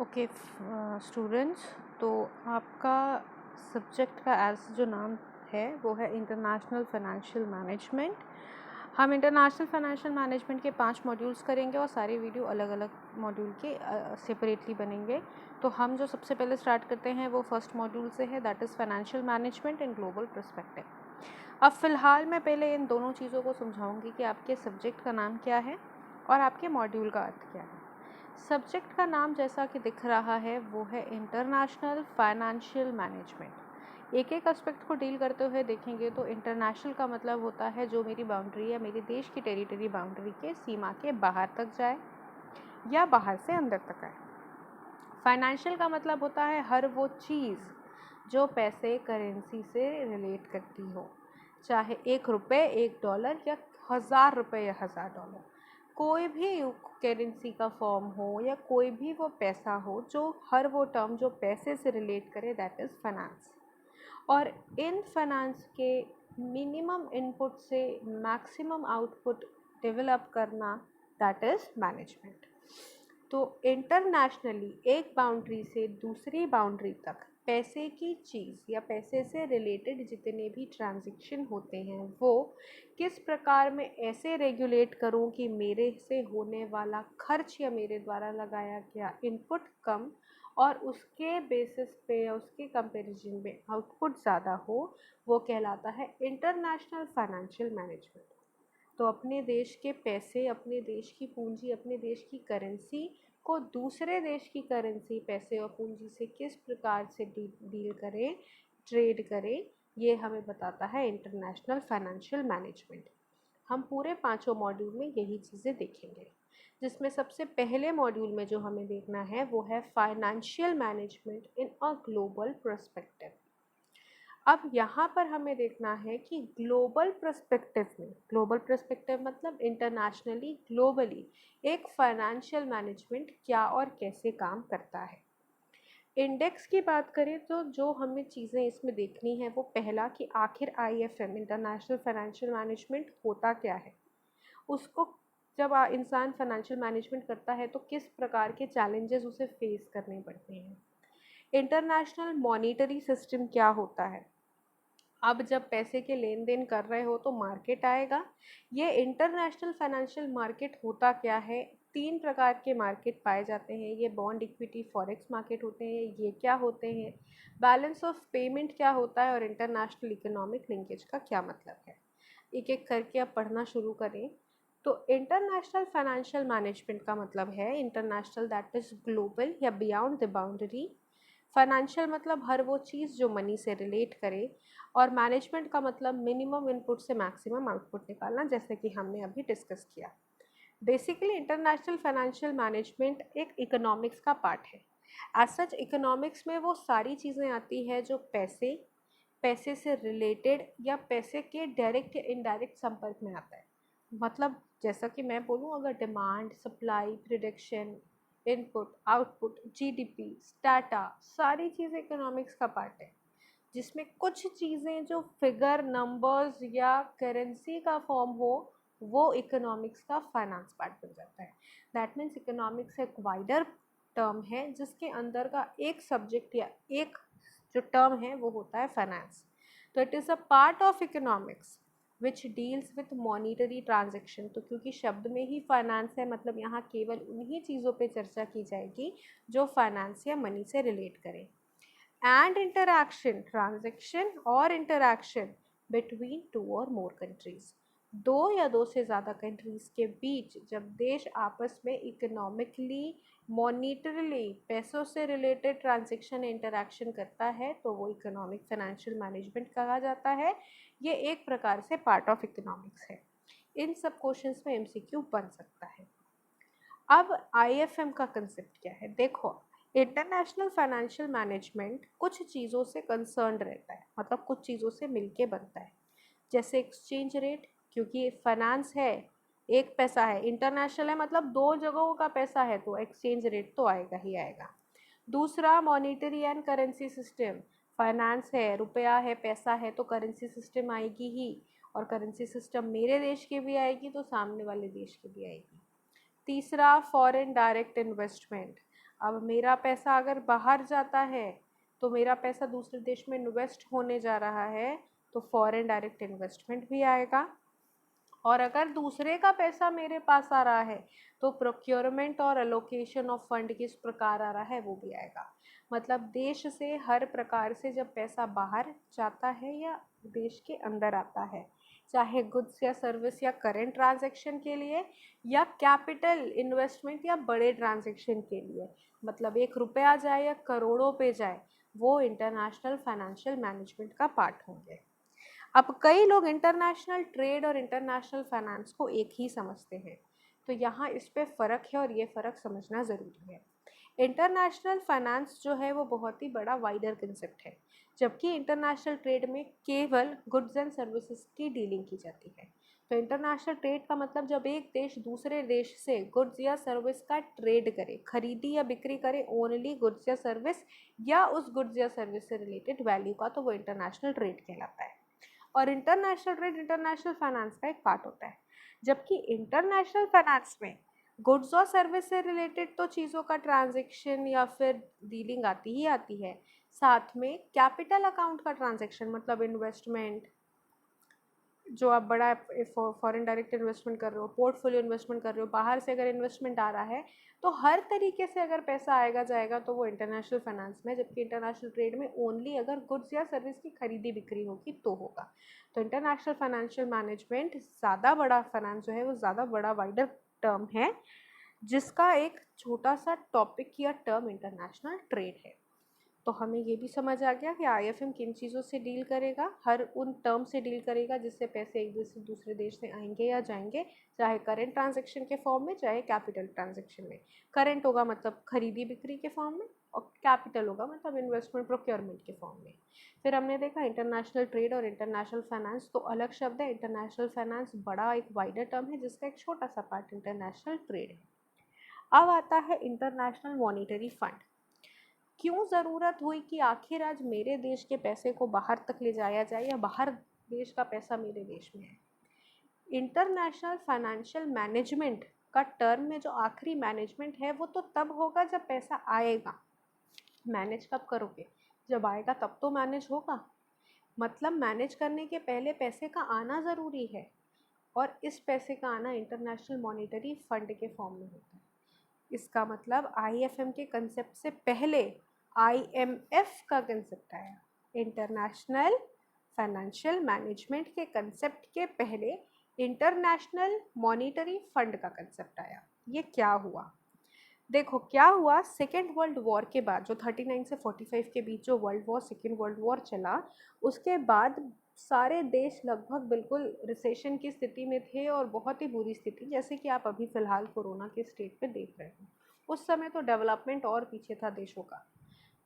Okay students, तो आपका subject का एज जो नाम है वो है इंटरनेशनल फाइनेंशियल मैनेजमेंट। हम इंटरनेशनल फाइनेंशियल मैनेजमेंट के 5 मॉड्यूल्स करेंगे और सारे वीडियो अलग अलग मॉड्यूल के सेपरेटली बनेंगे। तो हम जो सबसे पहले स्टार्ट करते हैं वो फर्स्ट मॉड्यूल से है, that is financial management in global perspective. अब फ़िलहाल मैं पहले इन दोनों चीज़ों को समझाऊंगी कि आपके सब्जेक्ट का नाम क्या है और आपके मॉड्यूल का अर्थ क्या है। सब्जेक्ट का नाम जैसा कि दिख रहा है वो है इंटरनेशनल फाइनेंशियल मैनेजमेंट। एक एक एस्पेक्ट को डील करते हुए देखेंगे तो इंटरनेशनल का मतलब होता है जो मेरी बाउंड्री या मेरे देश की टेरिटरी बाउंड्री के सीमा के बाहर तक जाए या बाहर से अंदर तक आए। फाइनेंशियल का मतलब होता है हर वो चीज़ जो पैसे करेंसी से रिलेट करती हो, चाहे $1 $1 या $1000 या $1000, कोई भी करेंसी का फॉर्म हो या कोई भी वो पैसा हो, जो हर वो टर्म जो पैसे से रिलेट करे, दैट इज़ फाइनेंस। और इन फाइनेंस के मिनिमम इनपुट से मैक्सिमम आउटपुट डेवलप करना, दैट इज़ मैनेजमेंट। तो इंटरनेशनली एक बाउंड्री से दूसरी बाउंड्री तक पैसे की चीज़ या पैसे से रिलेटेड जितने भी ट्रांजैक्शन होते हैं वो किस प्रकार में ऐसे रेगुलेट करूं कि मेरे से होने वाला खर्च या मेरे द्वारा लगाया गया इनपुट कम और उसके बेसिस पे या उसके कंपैरिजन में आउटपुट ज़्यादा हो, वो कहलाता है इंटरनेशनल फाइनेंशियल मैनेजमेंट। तो अपने देश के पैसे, अपने देश की पूंजी, अपने देश की करेंसी को दूसरे देश की करेंसी, पैसे और पूंजी से किस प्रकार से डील करें, ट्रेड करें, ये हमें बताता है इंटरनेशनल फाइनेंशियल मैनेजमेंट। हम पूरे 5 मॉड्यूल में यही चीज़ें देखेंगे, जिसमें सबसे पहले मॉड्यूल में जो हमें देखना है वो है financial management in a global perspective. अब यहाँ पर हमें देखना है कि ग्लोबल पर्सपेक्टिव में, ग्लोबल पर्सपेक्टिव मतलब इंटरनेशनली, ग्लोबली एक फाइनेंशियल मैनेजमेंट क्या और कैसे काम करता है। इंडेक्स की बात करें तो जो हमें चीज़ें इसमें देखनी है वो पहला कि आखिर IFM इंटरनेशनल फाइनेंशियल मैनेजमेंट होता क्या है। उसको जब इंसान फाइनेंशियल मैनेजमेंट करता है तो किस प्रकार के चैलेंजेस उसे फेस करने पड़ते हैं। इंटरनेशनल मॉनिटरी सिस्टम क्या होता है। अब जब पैसे के लेन देन कर रहे हो तो मार्केट आएगा। ये इंटरनेशनल फाइनेंशियल मार्केट होता क्या है, 3 प्रकार के मार्केट पाए जाते हैं। ये बॉन्ड, इक्विटी, फॉरेक्स मार्केट होते हैं। ये क्या होते हैं, बैलेंस ऑफ पेमेंट क्या होता है और इंटरनेशनल इकोनॉमिक लिंकेज का क्या मतलब है। एक एक करके अब पढ़ना शुरू करें। तो इंटरनेशनल फाइनेंशियल मैनेजमेंट का मतलब है इंटरनेशनल, दैट इज़ ग्लोबल या बियॉन्ड द बाउंड्री। फाइनेंशियल मतलब हर वो चीज़ जो मनी से रिलेट करे, और मैनेजमेंट का मतलब मिनिमम इनपुट से मैक्सिमम आउटपुट निकालना, जैसे कि हमने अभी डिस्कस किया। बेसिकली इंटरनेशनल फाइनेंशियल मैनेजमेंट एक इकोनॉमिक्स का पार्ट है। एज सच इकोनॉमिक्स में वो सारी चीज़ें आती है जो पैसे, पैसे से रिलेटेड या पैसे के डायरेक्ट या इनडायरेक्ट संपर्क में आता है। मतलब जैसा कि मैं बोलूँ, अगर demand, supply, production, input, output, GDP, data, सारी चीज़ें इकोनॉमिक्स का पार्ट है, जिसमें कुछ चीज़ें जो फिगर, नंबर्स या करेंसी का फॉर्म हो वो इकोनॉमिक्स का फाइनेंस पार्ट बन जाता है। दैट मीन्स इकोनॉमिक्स एक वाइडर टर्म है जिसके अंदर का एक सब्जेक्ट या एक जो टर्म है वो होता है फाइनेंस। तो it is a part of economics which deals with monetary transaction. तो क्योंकि शब्द में ही फाइनेंस है, मतलब यहाँ केवल उन्हीं चीज़ों पे चर्चा की जाएगी जो फाइनेंस या मनी से रिलेट करें। एंड इंटरैक्शन, ट्रांजेक्शन और इंटरैक्शन बिटवीन 2 और मोर कंट्रीज, 2 या 2 से ज़्यादा कंट्रीज़ के बीच जब देश आपस में इकोनॉमिकली, मॉनिटरली, पैसों से रिलेटेड ट्रांजेक्शन इंटरैक्शन करता है तो वो इकोनॉमिक फाइनेंशियल मैनेजमेंट कहा जाता है। ये एक प्रकार से पार्ट ऑफ इकोनॉमिक्स है। इन सब क्वेश्चंस में MCQ बन सकता है। अब IFM का कंसेप्ट क्या है, देखो इंटरनेशनल फाइनेंशियल मैनेजमेंट कुछ चीज़ों से कंसर्न रहता है, मतलब कुछ चीज़ों से मिलके बनता है। जैसे एक्सचेंज रेट, क्योंकि फाइनेंस है, एक पैसा है, इंटरनेशनल है मतलब 2 जगहों का पैसा है तो एक्सचेंज रेट तो आएगा ही आएगा। दूसरा monetary and currency system, finance है, रुपया है, पैसा है तो करेंसी सिस्टम आएगी ही, और करेंसी सिस्टम मेरे देश की भी आएगी तो सामने वाले देश की भी आएगी। तीसरा फॉरेन डायरेक्ट इन्वेस्टमेंट, अब मेरा पैसा अगर बाहर जाता है तो मेरा पैसा दूसरे देश में इन्वेस्ट होने जा रहा है, तो फॉरेन डायरेक्ट इन्वेस्टमेंट भी आएगा। और अगर दूसरे का पैसा मेरे पास आ रहा है तो प्रोक्योरमेंट और अलोकेशन ऑफ फंड किस प्रकार आ रहा है वो भी आएगा। मतलब देश से हर प्रकार से जब पैसा बाहर जाता है या देश के अंदर आता है, चाहे गुड्स या सर्विस या करेंट ट्रांजैक्शन के लिए या कैपिटल इन्वेस्टमेंट या बड़े ट्रांजैक्शन के लिए, मतलब 1 रुपया जाए या करोड़ों पे जाए, वो इंटरनेशनल फाइनेंशियल मैनेजमेंट का पार्ट होंगे। अब कई लोग इंटरनेशनल ट्रेड और इंटरनेशनल फाइनेंस को एक ही समझते हैं, तो यहाँ इस पे फ़र्क है और ये फ़र्क समझना ज़रूरी है। इंटरनेशनल फाइनेंस जो है वो बहुत ही बड़ा वाइडर कंसेप्ट है, जबकि इंटरनेशनल ट्रेड में केवल गुड्स एंड सर्विसेज की डीलिंग की जाती है। तो इंटरनेशनल ट्रेड का मतलब जब एक देश दूसरे देश से गुड्स या सर्विस का ट्रेड करे, खरीदी या बिक्री करे ओनली गुड्स या सर्विस या उस गुड्स या सर्विस से रिलेटेड वैल्यू का, तो वो इंटरनेशनल ट्रेड कहलाता है। और इंटरनेशनल ट्रेड इंटरनेशनल फाइनेंस का एक पार्ट होता है, जबकि इंटरनेशनल फाइनेंस में गुड्स और सर्विस से रिलेटेड तो चीज़ों का ट्रांजैक्शन या फिर डीलिंग आती ही आती है, साथ में कैपिटल अकाउंट का ट्रांजैक्शन, मतलब इन्वेस्टमेंट जो आप बड़ा फॉरेन डायरेक्ट इन्वेस्टमेंट कर रहे हो, पोर्टफोलियो इन्वेस्टमेंट कर रहे हो, बाहर से अगर इन्वेस्टमेंट आ रहा है तो हर तरीके से अगर पैसा आएगा जाएगा तो वो इंटरनेशनल फाइनेंस में, जबकि इंटरनेशनल ट्रेड में ओनली अगर गुड्स या सर्विस की खरीदी बिक्री होगी तो होगा। तो इंटरनेशनल फाइनेंशियल मैनेजमेंट ज़्यादा बड़ा, फाइनेंस जो है वो ज़्यादा बड़ा वाइडर टर्म है, जिसका एक छोटा सा टॉपिक या टर्म इंटरनेशनल ट्रेड है। तो हमें ये भी समझ आ गया कि आईएफएम किन चीज़ों से डील करेगा, हर उन टर्म से डील करेगा जिससे पैसे एक देश से दूसरे देश से आएंगे या जाएंगे, चाहे करेंट ट्रांजैक्शन के फॉर्म में चाहे कैपिटल ट्रांजैक्शन में। करेंट होगा मतलब खरीदी बिक्री के फॉर्म में, और कैपिटल होगा मतलब इन्वेस्टमेंट प्रोक्योरमेंट के फॉर्म में। फिर हमने देखा इंटरनेशनल ट्रेड और इंटरनेशनल फाइनेंस तो अलग शब्द है। इंटरनेशनल फाइनेंस बड़ा एक वाइडर टर्म है जिसका एक छोटा सा पार्ट इंटरनेशनल ट्रेड है। अब आता है इंटरनेशनल मॉनिटरी फंड। क्यों ज़रूरत हुई कि आखिर आज मेरे देश के पैसे को बाहर तक ले जाया जाए या बाहर देश का पैसा मेरे देश में है। इंटरनेशनल फाइनेंशियल मैनेजमेंट का टर्म में जो आखिरी मैनेजमेंट है वो तो तब होगा जब पैसा आएगा। मैनेज कब करोगे? जब आएगा तब तो मैनेज होगा। मतलब मैनेज करने के पहले पैसे का आना ज़रूरी है, और इस पैसे का आना इंटरनेशनल मॉनिटरी फंड के फॉर्म में होता है। इसका मतलब आईएफएम के कंसेप्ट से पहले आईएमएफ का कंसेप्ट आया। इंटरनेशनल फाइनेंशियल मैनेजमेंट के कंसेप्ट के पहले इंटरनेशनल मॉनिटरी फंड का कंसेप्ट आया। ये क्या हुआ? देखो क्या हुआ, सेकेंड वर्ल्ड वॉर के बाद जो 39 से 45 के बीच जो world war, second world war चला, उसके बाद सारे देश लगभग बिल्कुल रिसेशन की स्थिति में थे और बहुत ही बुरी स्थिति, जैसे कि आप अभी फ़िलहाल कोरोना के स्टेट पे देख रहे हो। उस समय तो डेवलपमेंट और पीछे था देशों का,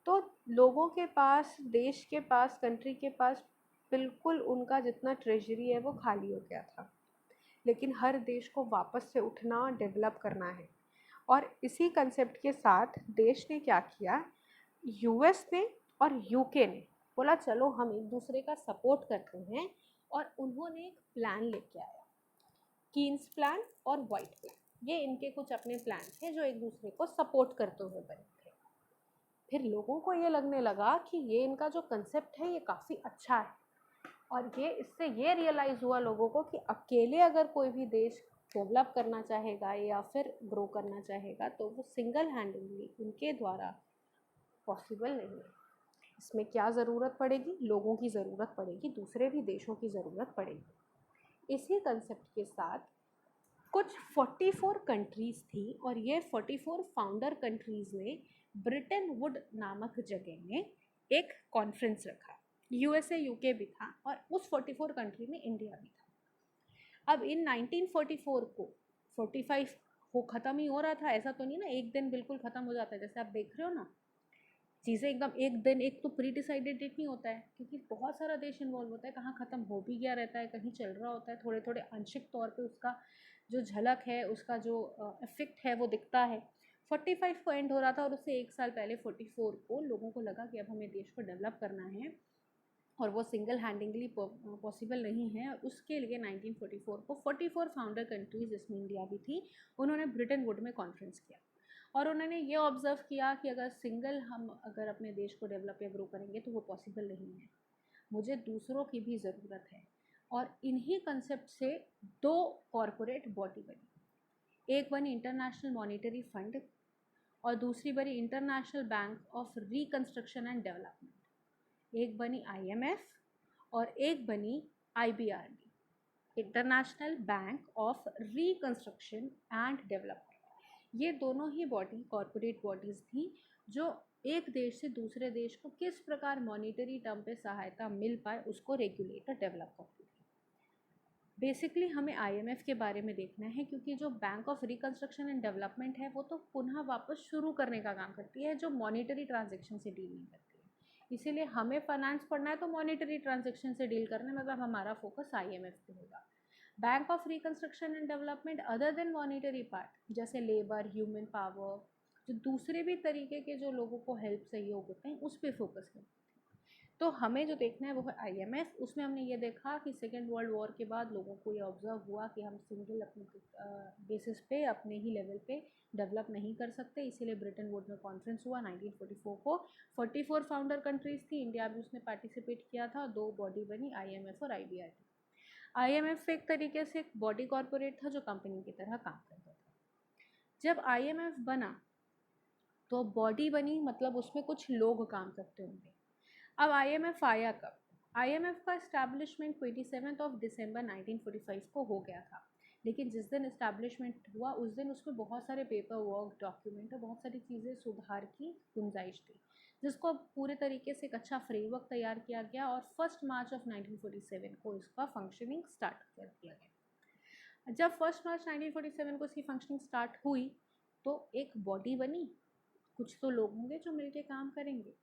तो लोगों के पास, देश के पास, कंट्री के पास बिल्कुल उनका जितना ट्रेजरी है वो खाली हो गया था। लेकिन हर देश को वापस से उठना, डेवलप करना है, और इसी कंसेप्ट के साथ देश ने क्या किया, यूएस ने और यूके ने बोला चलो हम एक दूसरे का सपोर्ट करते हैं, और उन्होंने एक प्लान लेके आया, कीन्स प्लान और वाइट प्लान। ये इनके कुछ अपने प्लान थे जो एक दूसरे को सपोर्ट करते हुए बने थे। फिर लोगों को ये लगने लगा कि ये इनका जो कंसेप्ट है ये काफ़ी अच्छा है, और ये इससे ये रियलाइज़ हुआ लोगों को कि अकेले अगर कोई भी देश डेवलप करना चाहेगा या फिर ग्रो करना चाहेगा तो वो सिंगल हैंडेडली उनके द्वारा पॉसिबल नहीं है। इसमें क्या ज़रूरत पड़ेगी? लोगों की ज़रूरत पड़ेगी, दूसरे भी देशों की ज़रूरत पड़ेगी। इसी कंसेप्ट के साथ कुछ 44 कंट्रीज़ थी, और ये 44 फाउंडर कंट्रीज़ ने ब्रिटेन वुड नामक जगह में एक कॉन्फ्रेंस रखा। यूएसए, यूके भी था, और उस 44 कंट्री में इंडिया भी था। अब इन 1944 को 45 हो ख़त्म ही हो रहा था, ऐसा तो नहीं ना एक दिन बिल्कुल ख़त्म हो जाता है, जैसे आप देख रहे हो ना चीज़ें एकदम एक दिन, एक तो प्री डिसाइडेड डेट नहीं होता है क्योंकि बहुत सारा देश इन्वॉल्व होता है, कहाँ ख़त्म हो भी गया रहता है, कहीं चल रहा होता है, थोड़े थोड़े आंशिक तौर पे उसका जो झलक है, उसका जो इफेक्ट है वो दिखता है। 45 को एंड हो रहा था, और उससे एक साल पहले 44 को लोगों को लगा कि अब हमें देश को डेवलप करना है, और वो सिंगल हैंडिंगली पॉसिबल नहीं है। उसके लिए 1944 को 44 फाउंडर कंट्रीज़, जिसमें इंडिया भी थी, उन्होंने ब्रिटेन वुड में कॉन्फ्रेंस किया। और उन्होंने ये ऑब्ज़र्व किया कि अगर सिंगल हम अगर अपने देश को डेवलप या ग्रो करेंगे तो वो पॉसिबल नहीं है, मुझे दूसरों की भी ज़रूरत है। और इन्हीं कंसेप्ट से दो कॉरपोरेट बॉडी बनी, एक बनी इंटरनेशनल मॉनिटरी फंड और दूसरी बनी international bank of reconstruction and development. एक बनी IMF और एक बनी IBRD, international bank of reconstruction and development. ये दोनों ही बॉडी कॉरपोरेट बॉडीज़ थी जो एक देश से दूसरे देश को किस प्रकार मॉनिटरी टर्म पे सहायता मिल पाए उसको रेगुलेट और डेवलप करती थी। बेसिकली हमें IMF के बारे में देखना है, क्योंकि जो bank of reconstruction and development है वो तो पुनः वापस शुरू करने का काम करती है, जो मॉनिटरी ट्रांजेक्शन से डील नहीं करती है। इसीलिए हमें फाइनेंस पढ़ना है तो मॉनिटरी ट्रांजेक्शन से डील करना है, मतलब हमारा फोकस IMF पे होगा। Bank of reconstruction and development other than monetary part, जैसे लेबर, ह्यूमन पावर, जो दूसरे भी तरीके के जो लोगों को हेल्प सहयोग होते हैं उस पर फोकस करती है। तो हमें जो देखना है वो है IMF। उसमें हमने ये देखा कि सेकेंड वर्ल्ड वॉर के बाद लोगों को ये ऑब्जर्व हुआ कि हम सिंगल अपने बेसिस पे अपने ही लेवल पे डेवलप नहीं कर सकते, इसीलिए ब्रिटेन वुड्स में कॉन्फ्रेंस हुआ 1944 को। 44 फाउंडर कंट्रीज़ थी, इंडिया भी उसमें पार्टिसिपेट किया था। दो बॉडी बनी, IMF और IBRD। IMF एक तरीके से एक बॉडी कॉरपोरेट था जो कंपनी की तरह काम करता था। जब IMF बना तो बॉडी बनी, मतलब उसमें कुछ लोग काम करते होंगे। अब IMF आया कब? IMF का इस्टेब्लिशमेंट 27 दिसंबर 1945 को हो गया था, लेकिन जिस दिन इस्टेब्लिशमेंट हुआ उस दिन उसमें बहुत सारे पेपर वर्क, डॉक्यूमेंट और बहुत सारी चीज़ें सुधार की गुंजाइश थी, जिसको पूरे तरीके से एक अच्छा फ्रेमवर्क तैयार किया गया और 1 मार्च 1947 को इसका फंक्शनिंग स्टार्ट कर दिया गया। जब 1 मार्च 1947 को इसकी फंक्शनिंग स्टार्ट हुई तो एक बॉडी बनी, कुछ तो लोग होंगे जो मिलके काम करेंगे,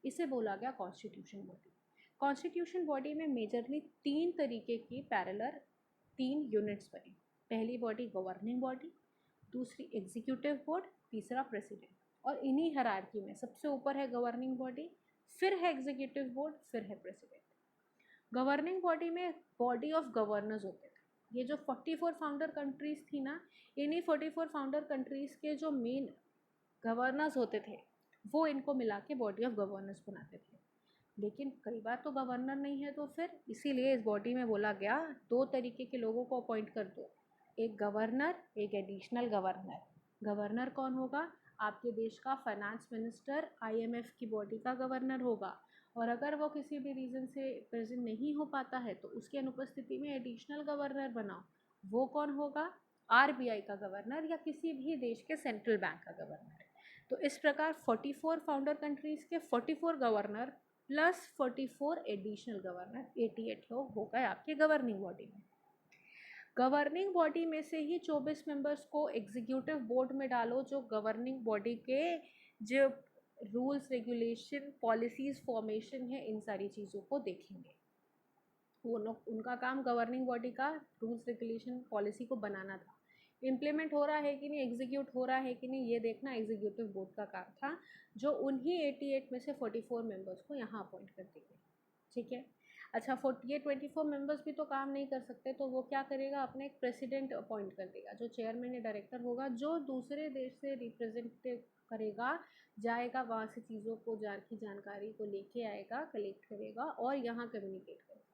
इसे बोला गया कॉन्स्टिट्यूशन बॉडी। कॉन्स्टिट्यूशन बॉडी में मेजरली 3 तरीके की पैरेलल 3 यूनिट्स बनी। पहली बॉडी गवर्निंग बॉडी, दूसरी एग्जीक्यूटिव बोर्ड, तीसरा प्रेसिडेंट। और इन्हीं हायरार्की में सबसे ऊपर है गवर्निंग बॉडी, फिर है एग्जीक्यूटिव बोर्ड, फिर है प्रेसिडेंट। गवर्निंग बॉडी में बॉडी ऑफ गवर्नर्स होते थे। ये जो 44 फाउंडर कंट्रीज़ थी ना, इन्हीं 44 फाउंडर कंट्रीज़ के जो मेन गवर्नर्स होते थे वो इनको मिला के बॉडी ऑफ गवर्नर्स बनाते थे। लेकिन कई बार तो गवर्नर नहीं है, तो फिर इसीलिए इस बॉडी में बोला गया 2 तरीके के लोगों को अपॉइंट कर दो, एक गवर्नर, एक एडिशनल गवर्नर। गवर्नर कौन होगा? आपके देश का फाइनेंस मिनिस्टर IMF की बॉडी का गवर्नर होगा, और अगर वो किसी भी रीज़न से प्रेजेंट नहीं हो पाता है तो उसकी अनुपस्थिति में एडिशनल गवर्नर बनाओ। वो कौन होगा? RBI का गवर्नर या किसी भी देश के सेंट्रल बैंक का गवर्नर। तो इस प्रकार 44 फाउंडर कंट्रीज़ के 44 गवर्नर प्लस 44 एडिशनल गवर्नर, 88 लोग हो गए आपके गवर्निंग बॉडी में। गवर्निंग बॉडी में से ही 24 मेंबर्स को एग्जीक्यूटिव बोर्ड में डालो, जो गवर्निंग बॉडी के जो रूल्स, रेगुलेशन, पॉलिसीज़, फॉर्मेशन है, इन सारी चीज़ों को देखेंगे। वो लोग, उनका काम गवर्निंग बॉडी का रूल्स, रेगुलेशन, पॉलिसी को बनाना था। इम्प्लीमेंट हो रहा है कि नहीं, एग्जीक्यूट हो रहा है कि नहीं, ये देखना एग्जीक्यूटिव बोर्ड का काम था, जो उन्हीं 88 में से 44 मेंबर्स को यहाँ अपॉइंट कर दी गई। ठीक है। अच्छा, 24 मेंबर्स भी तो काम नहीं कर सकते, तो वो क्या करेगा? अपने एक प्रेसिडेंट अपॉइंट कर देगा, जो चेयरमैन या डायरेक्टर होगा, जो दूसरे देश से रिप्रेजेंट करेगा, जाएगा वहाँ से चीज़ों को की जानकारी को लेके आएगा, कलेक्ट करेगा और यहाँ कम्युनिकेट करेगा।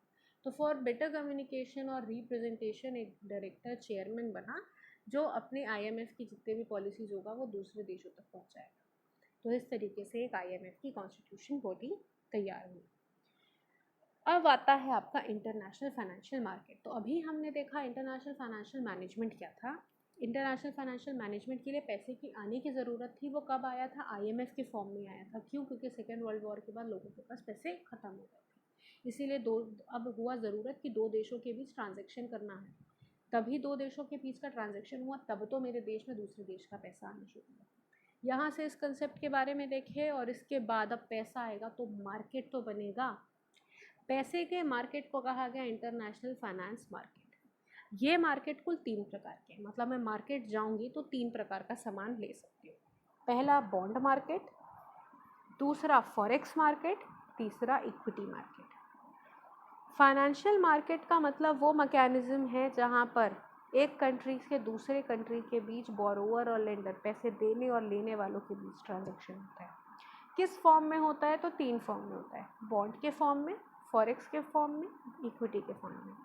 तो फॉर बेटर कम्युनिकेशन और रिप्रेजेंटेशन एक डायरेक्टर चेयरमैन बना, जो अपने IMF की जितने भी पॉलिसीज़ होगा वो दूसरे देशों तक पहुंचाएगा। तो इस तरीके से एक IMF की कॉन्स्टिट्यूशन बॉडी तैयार हुई। अब आता है आपका इंटरनेशनल फाइनेंशियल मार्केट। तो अभी हमने देखा इंटरनेशनल फाइनेंशियल मैनेजमेंट क्या था। इंटरनेशनल फाइनेंशियल मैनेजमेंट के लिए पैसे की आने की ज़रूरत थी। वो कब आया था? IMF के फॉर्म में आया था। क्यों? क्योंकि सेकेंड वर्ल्ड वॉर के बाद लोगों के पास पैसे ख़त्म हो गए थे, इसीलिए अब हुआ ज़रूरत कि 2 देशों के बीच ट्रांजेक्शन करना है। तभी 2 देशों के बीच का ट्रांजैक्शन हुआ, तब तो मेरे देश में दूसरे देश का पैसा आना शुरू हुआ। यहाँ से इस कंसेप्ट के बारे में देखें, और इसके बाद अब पैसा आएगा तो मार्केट तो बनेगा। पैसे के मार्केट को कहा गया इंटरनेशनल फाइनेंस मार्केट। ये मार्केट कुल 3 प्रकार के, मतलब मैं मार्केट जाऊँगी तो 3 प्रकार का सामान ले सकती हूँ। पहला बॉन्ड मार्केट, दूसरा फॉरेक्स मार्केट, तीसरा इक्विटी मार्केट। फाइनेंशियल मार्केट का मतलब वो मैकेनिज़्म है जहाँ पर एक कंट्री से दूसरे कंट्री के बीच बोरोवर और लेंडर, पैसे देने और लेने वालों के बीच ट्रांजैक्शन होता है। किस फॉर्म में होता है? तो 3 फॉर्म में होता है, बॉन्ड के फॉर्म में, फॉरेक्स के फॉर्म में, इक्विटी के फॉर्म में।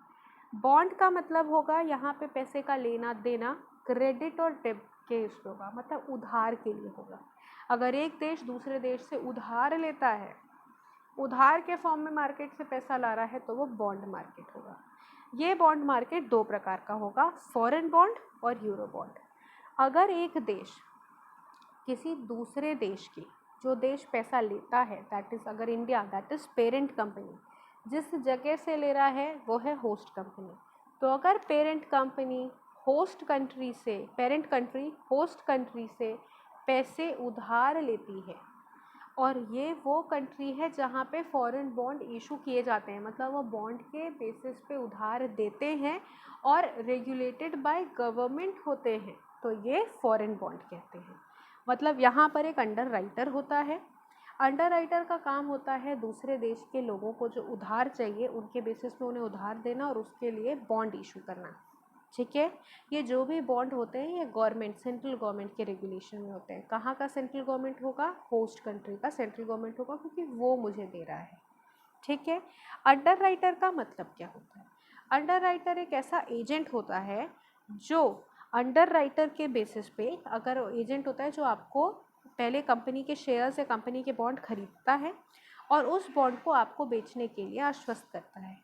बॉन्ड का मतलब होगा यहाँ पे पैसे का लेना देना क्रेडिट और डेब्ट के इस होगा, मतलब उधार के लिए होगा। अगर एक देश दूसरे देश से उधार लेता है, उधार के फॉर्म में मार्केट से पैसा ला रहा है, तो वो बॉन्ड मार्केट होगा। ये बॉन्ड मार्केट 2 प्रकार का होगा, फॉरेन बॉन्ड और यूरो बॉन्ड। अगर एक देश किसी दूसरे देश की, जो देश पैसा लेता है, दैट इज़ अगर India, that is parent company, जिस जगह से ले रहा है वो है होस्ट कंपनी। तो अगर पेरेंट कंपनी होस्ट कंट्री से, पेरेंट कंट्री होस्ट कंट्री से पैसे उधार लेती है, और ये वो कंट्री है जहाँ पे फॉरेन बॉन्ड इशू किए जाते हैं, मतलब वो बॉन्ड के बेसिस पे उधार देते हैं और रेगुलेटेड बाय गवर्नमेंट होते हैं, तो ये फॉरेन बॉन्ड कहते हैं। मतलब यहाँ पर एक अंडर राइटर होता है। अंडर राइटर का काम होता है दूसरे देश के लोगों को जो उधार चाहिए उनके बेसिस पे उन्हें उधार देना और उसके लिए बॉन्ड इशू करना। ठीक है, ये जो भी बॉन्ड होते हैं ये गवर्नमेंट, सेंट्रल गवर्नमेंट के रेगुलेशन में होते हैं। कहाँ का सेंट्रल गवर्नमेंट होगा? होस्ट कंट्री का सेंट्रल गवर्नमेंट होगा, क्योंकि वो मुझे दे रहा है। ठीक है, अंडर राइटर का मतलब क्या होता है? अंडर राइटर एक ऐसा एजेंट होता है जो अंडर राइटर के बेसिस पे, अगर एजेंट होता है जो आपको पहले कंपनी के शेयर्स या कंपनी के बॉन्ड खरीदता है और उस बॉन्ड को आपको बेचने के लिए आश्वस्त करता है।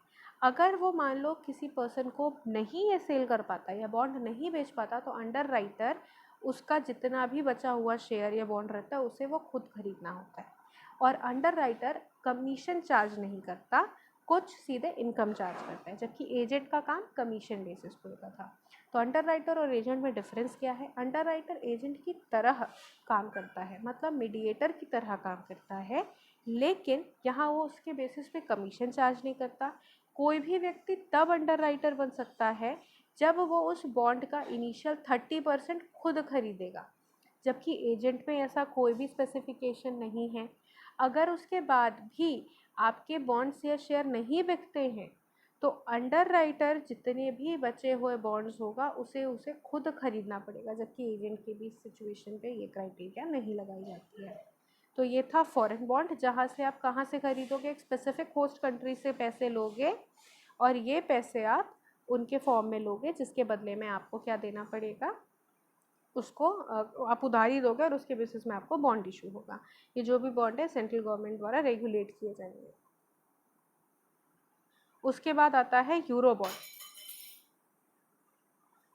अगर वो मान लो किसी पर्सन को नहीं ये सेल कर पाता या बॉन्ड नहीं बेच पाता, तो अंडर राइटर उसका जितना भी बचा हुआ शेयर या बॉन्ड रहता है उसे वो खुद खरीदना होता है। और अंडर राइटर कमीशन चार्ज नहीं करता, कुछ सीधे इनकम चार्ज करता है, जबकि एजेंट का काम कमीशन बेसिस पे होता था। तो अंडर राइटर और एजेंट में डिफरेंस क्या है? अंडर राइटर एजेंट की तरह काम करता है, मतलब मीडिएटर की तरह काम करता है, लेकिन यहाँ वो उसके बेसिस पे कमीशन चार्ज नहीं करता। कोई भी व्यक्ति तब अंडर राइटर बन सकता है जब वो उस बॉन्ड का इनिशियल 30% खुद खरीदेगा, जबकि एजेंट में ऐसा कोई भी स्पेसिफिकेशन नहीं है। अगर उसके बाद भी आपके बॉन्ड्स या शेयर नहीं बिकते हैं, तो अंडर राइटर जितने भी बचे हुए बॉन्ड्स होगा उसे खुद खरीदना पड़ेगा, जबकि एजेंट के भी सिचुएशन पे ये क्राइटेरिया नहीं लगाई जाती है। तो ये था फॉरेन बॉन्ड, जहाँ से आप कहाँ से खरीदोगे? एक स्पेसिफिक होस्ट कंट्री से पैसे लोगे और ये पैसे आप उनके फॉर्म में लोगे, जिसके बदले में आपको क्या देना पड़ेगा? उसको आप उधारी दोगे और उसके बेसिस में आपको बॉन्ड इशू होगा। ये जो भी बॉन्ड है सेंट्रल गवर्नमेंट द्वारा रेगुलेट किए जाएंगे। उसके बाद आता है यूरो बॉन्ड।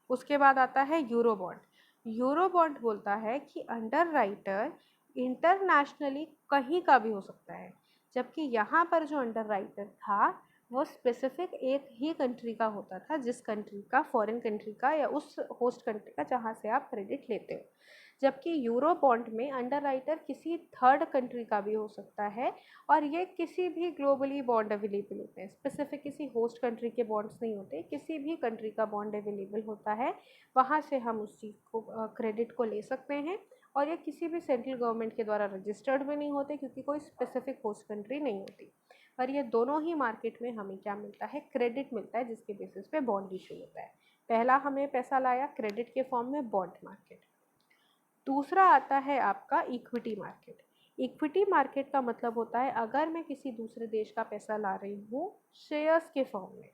उसके बाद आता है यूरो बॉन्ड। यूरो बॉन्ड बोलता है कि अंडर राइटर इंटरनेशनली कहीं का भी हो सकता है, जबकि यहाँ पर जो अंडर राइटर था वो स्पेसिफिक एक ही कंट्री का होता था, जिस कंट्री का, फॉरेन कंट्री का या उस होस्ट कंट्री का जहाँ से आप क्रेडिट लेते हो। जबकि यूरो बॉन्ड में अंडर राइटर किसी थर्ड कंट्री का भी हो सकता है, और ये किसी भी ग्लोबली बॉन्ड अवेलेबल होते हैं, स्पेसिफिक किसी होस्ट कंट्री के बॉन्ड्स नहीं होते, किसी भी कंट्री का बॉन्ड अवेलेबल होता है, वहाँ से हम उस चीज़ को, क्रेडिट को ले सकते हैं। और ये किसी भी सेंट्रल गवर्नमेंट के द्वारा रजिस्टर्ड भी नहीं होते, क्योंकि कोई स्पेसिफिक होस्ट कंट्री नहीं होती। पर ये दोनों ही मार्केट में हमें क्या मिलता है? क्रेडिट मिलता है, जिसके बेसिस पे बॉन्ड इशू होता है। पहला हमें पैसा लाया क्रेडिट के फॉर्म में, बॉन्ड मार्केट। दूसरा आता है आपका इक्विटी मार्केट। इक्विटी मार्केट का मतलब होता है अगर मैं किसी दूसरे देश का पैसा ला रही हूँ शेयर्स के फॉर्म में,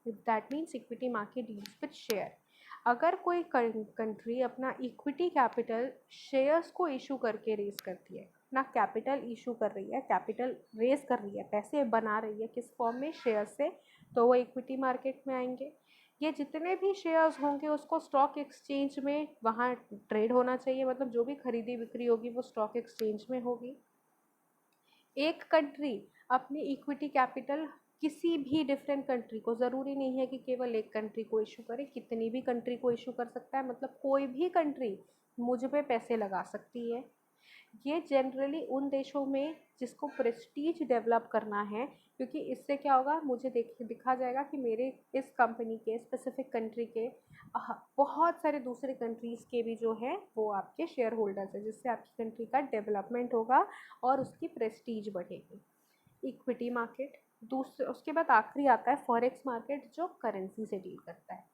that means equity market deals with share. अगर कोई कंट्री अपना इक्विटी कैपिटल शेयर्स को इशू करके रेस करती है, ना कैपिटल इशू कर रही है, कैपिटल रेस कर रही है, पैसे बना रही है, किस फॉर्म में? शेयर से, तो वो इक्विटी मार्केट में आएंगे। ये जितने भी शेयर्स होंगे उसको स्टॉक एक्सचेंज में वहाँ ट्रेड होना चाहिए, मतलब जो भी खरीदी बिक्री होगी वो स्टॉक एक्सचेंज में होगी। एक कंट्री अपनी इक्विटी कैपिटल किसी भी डिफरेंट कंट्री को, ज़रूरी नहीं है कि केवल एक कंट्री को इशू करे, कितनी भी कंट्री को इशू कर सकता है, मतलब कोई भी कंट्री मुझ पे पैसे लगा सकती है। ये जनरली उन देशों में जिसको प्रेस्टीज डेवलप करना है, क्योंकि इससे क्या होगा, मुझे दिखा जाएगा कि मेरे इस कंपनी के स्पेसिफिक कंट्री के बहुत सारे दूसरे कंट्रीज़ के भी जो है वो आपके शेयर होल्डर्स हैं, जिससे आपकी कंट्री का डेवलपमेंट होगा और उसकी प्रेस्टीज बढ़ेगी। Equity market. दूसरे, उसके बाद आखिरी आता है फॉरेक्स मार्केट, जो करेंसी से डील करता है।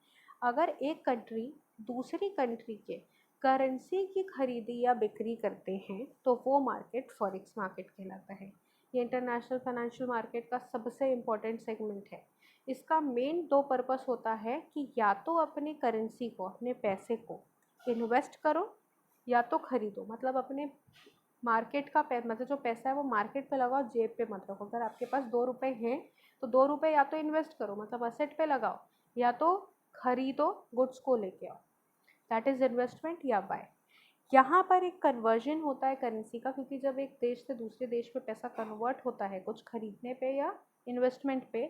अगर एक कंट्री दूसरी कंट्री के करेंसी की खरीदी या बिक्री करते हैं तो वो मार्केट फॉरेक्स मार्केट कहलाता है। ये इंटरनेशनल फाइनेंशियल मार्केट का सबसे इम्पोर्टेंट सेगमेंट है। इसका मेन दो पर्पस होता है कि या तो अपनी करेंसी को, अपने पैसे को इन्वेस्ट करो या तो खरीदो। मतलब अपने मार्केट का मतलब जो पैसा है वो मार्केट पे लगाओ, जेब पे मत रखो। अगर आपके पास 2 रुपये हैं तो 2 रुपये या तो इन्वेस्ट करो, मतलब असेट पे लगाओ, या तो खरीदो, गुड्स को लेके आओ, दैट इज़ इन्वेस्टमेंट या बाय। यहाँ पर एक कन्वर्जन होता है करेंसी का, क्योंकि जब एक देश से दूसरे देश में पैसा कन्वर्ट होता है कुछ खरीदने पे या इन्वेस्टमेंट पे,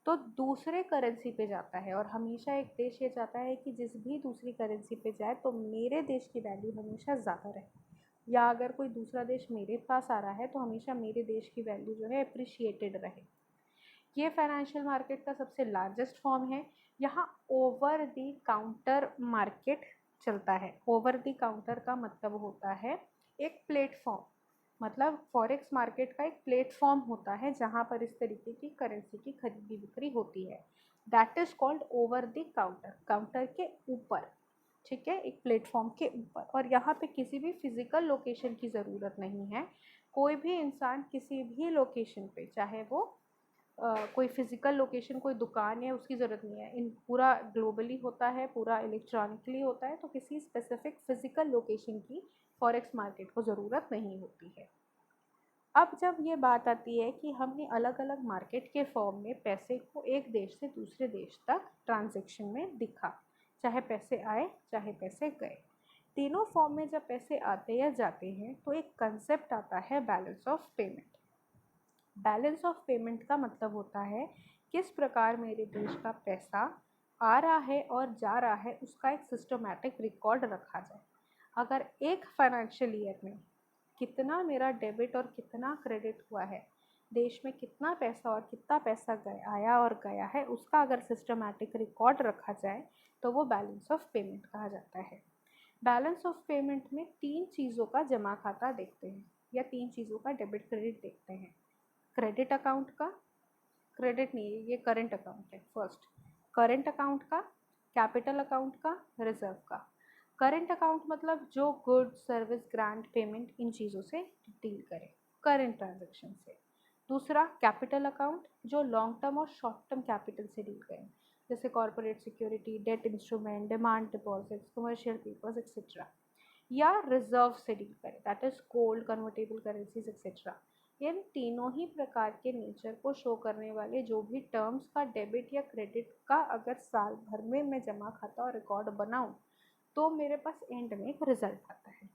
तो दूसरे करेंसी पे जाता है। और हमेशा एक देश ये चाहता है कि जिस भी दूसरी करेंसी पे जाए तो मेरे देश की वैल्यू हमेशा ज़्यादा रहे, या अगर कोई दूसरा देश मेरे पास आ रहा है तो हमेशा मेरे देश की वैल्यू जो है अप्रिशिएटेड रहे। ये फाइनेंशियल मार्केट का सबसे लार्जेस्ट फॉर्म है। यहाँ ओवर द काउंटर मार्केट चलता है। ओवर द काउंटर का मतलब होता है एक प्लेटफॉर्म, मतलब फॉरेक्स मार्केट का एक प्लेटफॉर्म होता है जहाँ पर इस तरीके की करेंसी की खरीदी बिक्री होती है। That is called over the counter, counter के ऊपर, ठीक है, एक प्लेटफॉर्म के ऊपर। और यहाँ पे किसी भी फिज़िकल लोकेशन की ज़रूरत नहीं है। कोई भी इंसान किसी भी लोकेशन पे, चाहे वो कोई फिज़िकल लोकेशन, कोई दुकान है, उसकी ज़रूरत नहीं है। इन पूरा ग्लोबली होता है, पूरा इलेक्ट्रॉनिकली होता है, तो किसी स्पेसिफिक फ़िज़िकल लोकेशन की फॉरेक्स मार्केट को ज़रूरत नहीं होती है। अब जब ये बात आती है कि हमने अलग अलग मार्केट के फॉर्म में पैसे को एक देश से दूसरे देश तक ट्रांजैक्शन में दिखा, चाहे पैसे आए चाहे पैसे गए, तीनों फॉर्म में जब पैसे आते या जाते हैं तो एक कंसेप्ट आता है balance of payment. Balance of payment का मतलब होता है किस प्रकार मेरे देश का पैसा आ रहा है और जा रहा है, उसका एक सिस्टमैटिक रिकॉर्ड रखा जाए। अगर एक फाइनेंशियल ईयर में कितना मेरा डेबिट और कितना क्रेडिट हुआ है, देश में कितना पैसा और कितना पैसा आया और गया है, उसका अगर सिस्टमैटिक रिकॉर्ड रखा जाए तो वो बैलेंस ऑफ पेमेंट कहा जाता है। बैलेंस ऑफ पेमेंट में 3 चीज़ों का जमा खाता देखते हैं, या 3 चीज़ों का डेबिट क्रेडिट देखते हैं। क्रेडिट अकाउंट का, क्रेडिट नहीं है ये करंट अकाउंट है, फर्स्ट करंट अकाउंट का, कैपिटल अकाउंट का, रिजर्व का। करंट अकाउंट मतलब जो गुड्स, सर्विस, ग्रांट, पेमेंट, इन चीज़ों से डील करे, करंट ट्रांजैक्शन से। दूसरा कैपिटल अकाउंट जो लॉन्ग टर्म और शॉर्ट टर्म कैपिटल से डील करें, जैसे corporate security, debt instrument, demand deposits, commercial papers etcetera. या रिजर्व से डील करें, that is gold, convertible currencies etcetera. इन तीनों ही प्रकार के नेचर को शो करने वाले जो भी टर्म्स का डेबिट या क्रेडिट का अगर साल भर में मैं जमा खाता और रिकॉर्ड बनाऊं तो मेरे पास एंड में एक रिजल्ट आता है।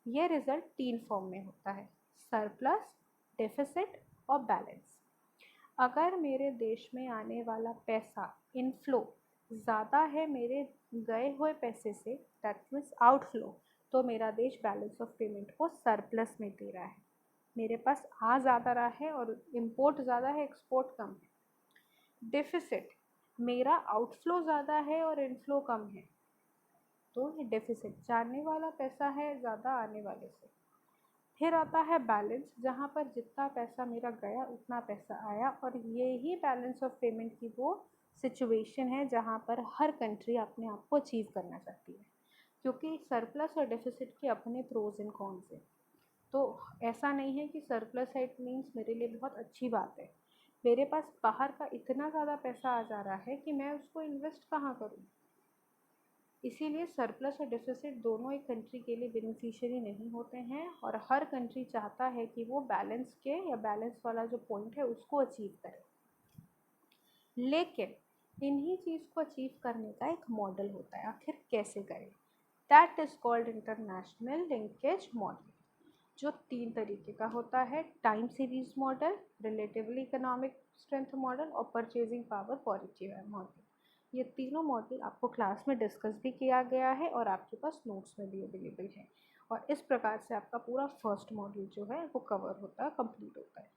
ये रिजल्ट 3 फॉर्म में होता है, सरप्लस, डेफिसिट और बैलेंस। अगर मेरे देश में आने वाला पैसा इनफ्लो ज़्यादा है मेरे गए हुए पैसे से, दैट मीन्स आउटफ्लो, तो मेरा देश बैलेंस ऑफ पेमेंट को सरप्लस में दे रहा है। मेरे पास आ ज़्यादा रहा है और इम्पोर्ट ज़्यादा है, एक्सपोर्ट कम है। डेफिसिट, मेरा आउटफ्लो ज़्यादा है और इनफ्लो कम है, तो ये डेफिसिट, जाने वाला पैसा है ज़्यादा आने वाले से। फिर आता है बैलेंस, जहाँ पर जितना पैसा मेरा गया उतना पैसा आया, और ये ही बैलेंस ऑफ पेमेंट की वो सिचुएशन है जहाँ पर हर कंट्री अपने आप को अचीव करना चाहती है, क्योंकि सरप्लस और डेफिसिट के अपने प्रोज एंड कॉन्स हैं। तो ऐसा नहीं है कि सरप्लस है इट मीन्स मेरे लिए बहुत अच्छी बात है। मेरे पास बाहर का इतना ज़्यादा पैसा आ जा रहा है कि मैं उसको इन्वेस्ट कहाँ करूँ। इसीलिए सरप्लस और डेफिसिट दोनों एक कंट्री के लिए बेनिफिशियरी नहीं होते हैं, और हर कंट्री चाहता है कि वो बैलेंस के या बैलेंस वाला जो पॉइंट है उसको अचीव करे। लेकिन इन्हीं चीज़ को अचीव करने का एक मॉडल होता है, आखिर कैसे करें, that is called international linkage model, जो 3 तरीके का होता है, time series model, relatively economic strength model और परचेजिंग पावर पॉरिटी मॉडल। ये तीनों मॉडल आपको क्लास में डिस्कस भी किया गया है और आपके पास नोट्स में भी अवेलेबल है, और इस प्रकार से आपका पूरा फर्स्ट मॉड्यूल जो है वो कवर होता है, कंप्लीट होता है।